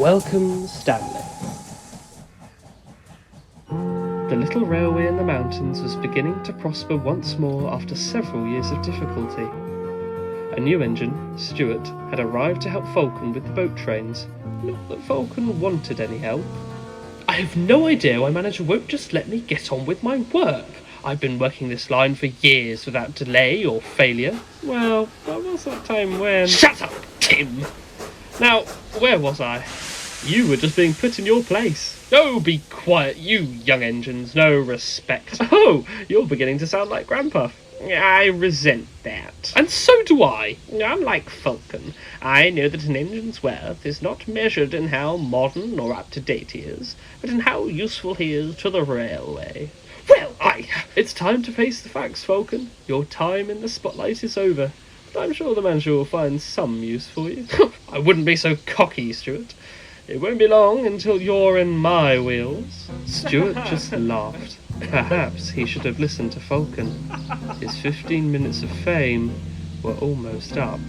Welcome, Stanley. The little railway in the mountains was beginning to prosper once more after several years of difficulty. A new engine, Stuart, had arrived to help Vulcan with the boat trains. Not that Vulcan wanted any help. I have no idea why manager won't just let me get on with my work. I've been working this line for years without delay or failure. Well, that was that time when... Shut up, Tim! Now, where was I? You were just being put in your place. Oh, be quiet, you young engines, no respect. Oh, you're beginning to sound like Grandpa. I resent that. And so do I. Unlike Vulcan, I know that an engine's worth is not measured in how modern or up-to-date he is, but in how useful he is to the railway. Well, it's time to face the facts, Vulcan. Your time in the spotlight is over, but I'm sure the manager will find some use for you. I wouldn't be so cocky, Stuart. It won't be long until you're in my wheels. Stuart just laughed. Perhaps he should have listened to Vulcan. His 15 minutes of fame were almost up.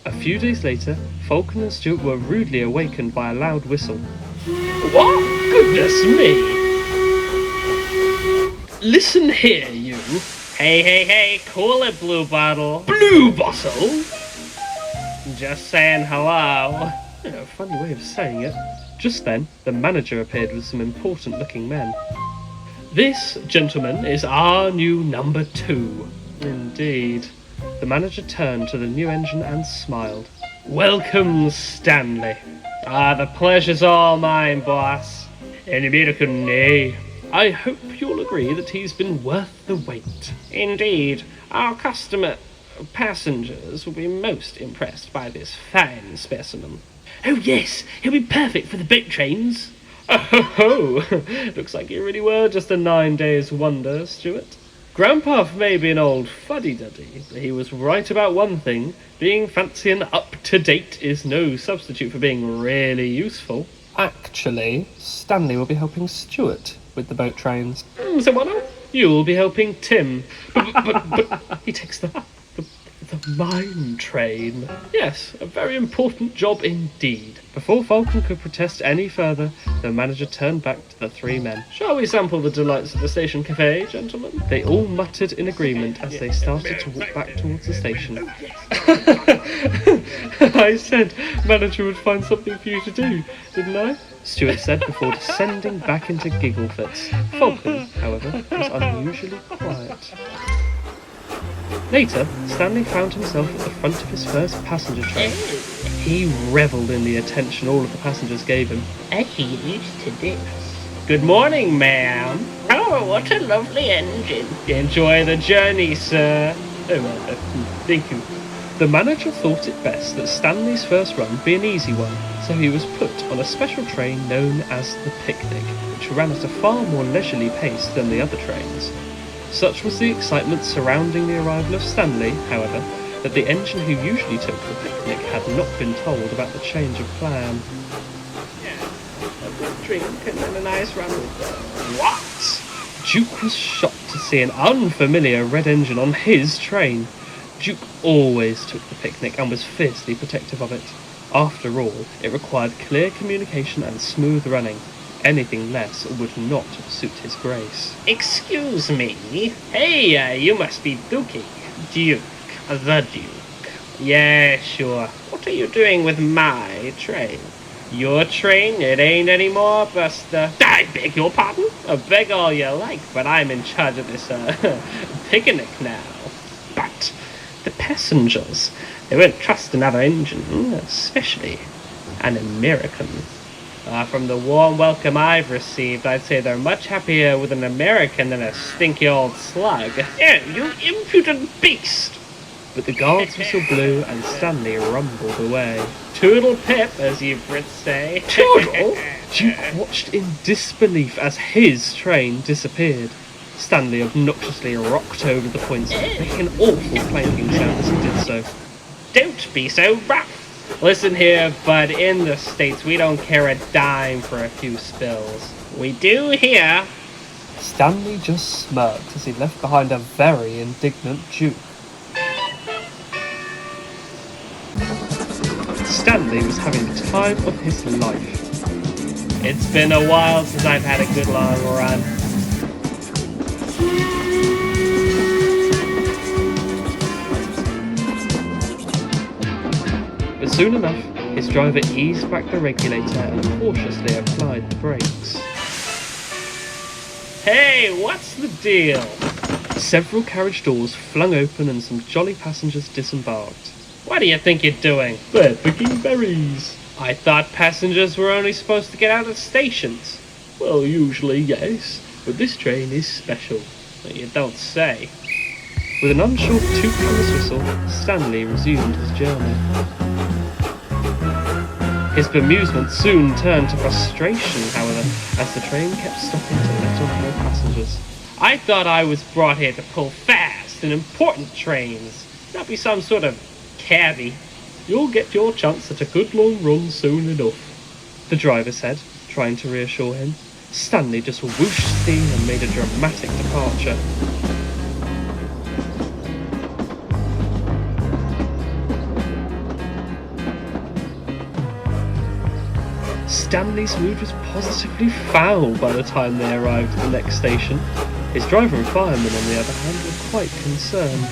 A few days later, Vulcan and Stuart were rudely awakened by a loud whistle. What? Goodness me! Listen here, you. Hey, cool it, Blue Bottle. Blue Bottle? Just saying hello. A funny way of saying it. Just then, the manager appeared with some important-looking men. This, gentlemen, is our new number 2. Indeed. The manager turned to the new engine and smiled. Welcome, Stanley. The pleasure's all mine, boss. And American, nay. I hope you'll agree that he's been worth the wait. Indeed. Our passengers will be most impressed by this fine specimen. Oh yes, he'll be perfect for the boat trains. Oh, looks like you really were just a 9 days wonder, Stuart. Grandpa may be an old fuddy-duddy, but he was right about one thing. Being fancy and up-to-date is no substitute for being really useful. Actually, Stanley will be helping Stuart with the boat trains. So what now? You'll be helping Tim. But he takes the mine train. Yes, a very important job indeed. Before Vulcan could protest any further, the manager turned back to the 3 men. Shall we sample the delights of the station cafe, gentlemen? They all muttered in agreement as they started to walk back towards the station. I said manager would find something for you to do, didn't I? Stuart said before descending back into giggle fits. Vulcan, however, was unusually quiet. Later, Stanley found himself at the front of his first passenger train. He revelled in the attention all of the passengers gave him. I get used to this. Good morning, ma'am. Oh, what a lovely engine. Enjoy the journey, sir. Thank you. The manager thought it best that Stanley's first run be an easy one, so he was put on a special train known as the Picnic, which ran at a far more leisurely pace than the other trains. Such was the excitement surrounding the arrival of Stanley, however, that the engine who usually took the Picnic had not been told about the change of plan. Yeah, a good drink and then a nice run with them. What? Duke was shocked to see an unfamiliar red engine on his train. Duke always took the Picnic and was fiercely protective of it. After all, it required clear communication and smooth running. Anything less would not suit his grace. Excuse me. Hey, you must be Dookie. Duke. The Duke. Yeah, sure. What are you doing with my train? Your train? It ain't anymore, Buster. I beg your pardon? Beg all you like, but I'm in charge of this, picnic now. But the passengers, they won't trust another engine, especially an American. From the warm welcome I've received, I'd say they're much happier with an American than a stinky old slug. Yeah, you impudent beast! But the guard's whistle blew and Stanley rumbled away. Toodle pip, as you Brits say. Toodle? Duke watched in disbelief as his train disappeared. Stanley obnoxiously rocked over the points, making an awful clanking sound as he did so. Don't be so rough! Listen here, bud, in the States we don't care a dime for a few spills. We do here. Stanley just smirked as he left behind a very indignant Duke. Stanley was having the time of his life. It's been a while since I've had a good long run. But soon enough, his driver eased back the regulator and cautiously applied the brakes. Hey, what's the deal? Several carriage doors flung open and some jolly passengers disembarked. What do you think you're doing? They're picking berries. I thought passengers were only supposed to get out at stations. Well, usually yes, but this train is special. You don't say. With an unsure toot on his whistle, Stanley resumed his journey. His bemusement soon turned to frustration, however, as the train kept stopping to let off more passengers. I thought I was brought here to pull fast and important trains, not be some sort of cabbie. You'll get your chance at a good long run soon enough, the driver said, trying to reassure him. Stanley just whooshed steam and made a dramatic departure. Stanley's mood was positively foul by the time they arrived at the next station. His driver and fireman, on the other hand, were quite concerned.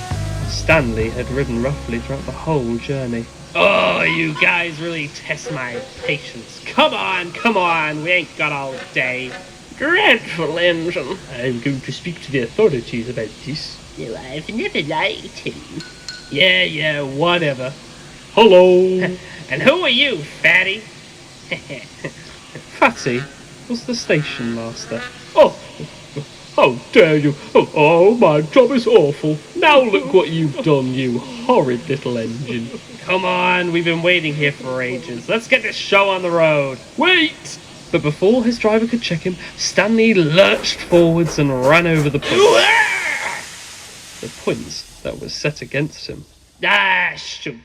Stanley had ridden roughly throughout the whole journey. Oh, you guys really test my patience. Come on, we ain't got all day. Dreadful engine. I'm going to speak to the authorities about this. No, I've never liked him. Yeah, whatever. Hello! And who are you, fatty? Fatty was the station master. Oh, how dare you! Oh, my job is awful. Now look what you've done, you horrid little engine. Come on, we've been waiting here for ages. Let's get this show on the road. Wait! But before his driver could check him, Stanley lurched forwards and ran over the points. The points that were set against him. Ah, shoot.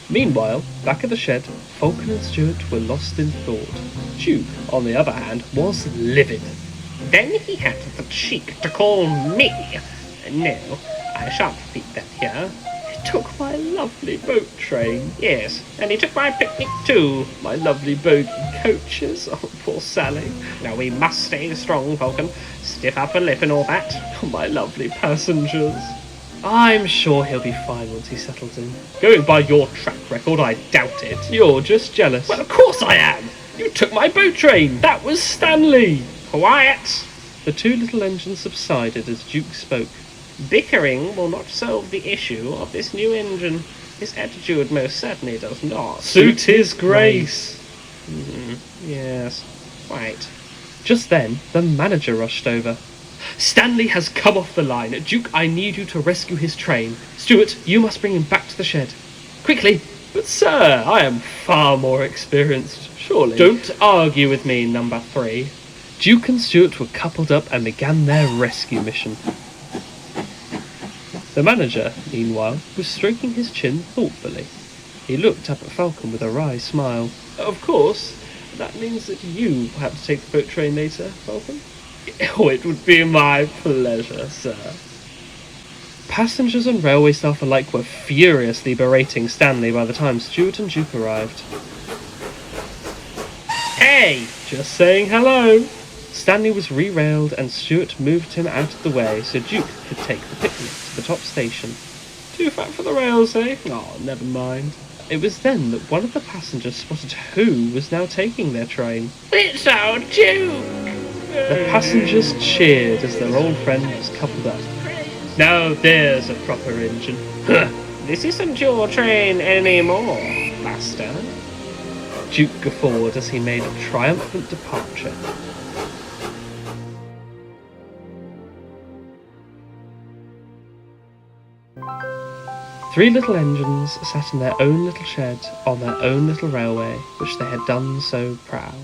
Meanwhile, back at the shed, Falcon and Stuart were lost in thought. Duke, on the other hand, was livid. Then he had the cheek to call me. No, I shan't repeat that here. He took my lovely boat train. Yes, and he took my picnic too. My lovely bogie coaches. Oh, poor Sally. Now we must stay strong, Falcon. Stiff upper lip and all that. Oh, my lovely passengers. I'm sure he'll be fine once he settles in. Going by your track record, I doubt it. You're just jealous. Well, of course I am. You took my boat train. That was Stanley. Quiet. The two little engines subsided as Duke spoke. Bickering will not solve the issue of this new engine. His attitude most certainly does not. Suit his grace. Yes, quite. Just then, the manager rushed over. Stanley has come off the line. Duke, I need you to rescue his train. Stuart, you must bring him back to the shed. Quickly. But sir, I am far more experienced, surely. Don't argue with me, number 3. Duke and Stuart were coupled up and began their rescue mission. The manager, meanwhile, was stroking his chin thoughtfully. He looked up at Falcon with a wry smile. Of course, that means that you will have to take the boat train later, Falcon? Oh, it would be my pleasure, sir. Passengers and railway staff alike were furiously berating Stanley by the time Stuart and Duke arrived. Hey! Just saying hello! Stanley was re-railed and Stuart moved him out of the way so Duke could take the picnic to the top station. Too fat for the rails, eh? Oh, never mind. It was then that one of the passengers spotted who was now taking their train. It's our Duke! The passengers cheered as their old friend was coupled up. Now there's a proper engine. This isn't your train anymore, master. Duke guffawed as he made a triumphant departure. Three little engines sat in their own little shed on their own little railway, which they had done so proud.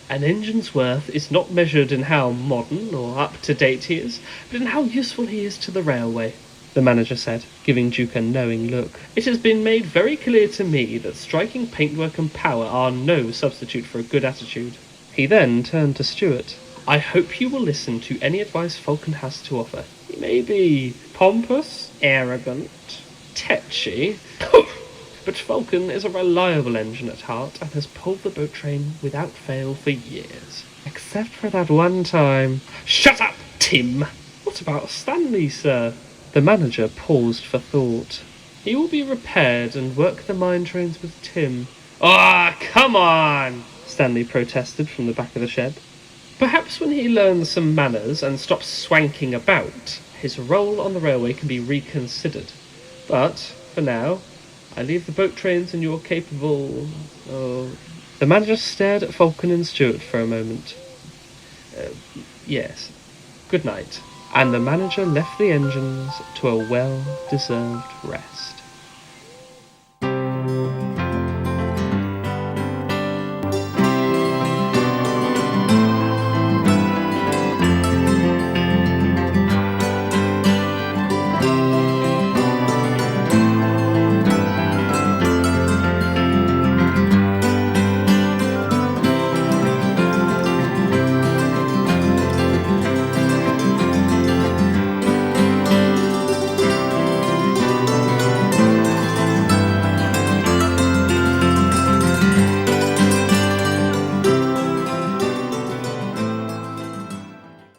An engine's worth is not measured in how modern or up-to-date he is, but in how useful he is to the railway, the manager said, giving Duke a knowing look. It has been made very clear to me that striking paintwork and power are no substitute for a good attitude. He then turned to Stuart. I hope you will listen to any advice Vulcan has to offer. He may be pompous, Arrogant. tetchy, but Vulcan is a reliable engine at heart and has pulled the boat train without fail for years. Except for that one time. Shut up, Tim! What about Stanley, sir? The manager paused for thought. He will be repaired and work the mine trains with Tim. Ah, come on! Stanley protested from the back of the shed. Perhaps when he learns some manners and stops swanking about, his role on the railway can be reconsidered. But, for now, I leave the boat trains in your capable... The manager stared at Vulcan and Stuart for a moment. Yes. Good night. And the manager left the engines to a well-deserved rest.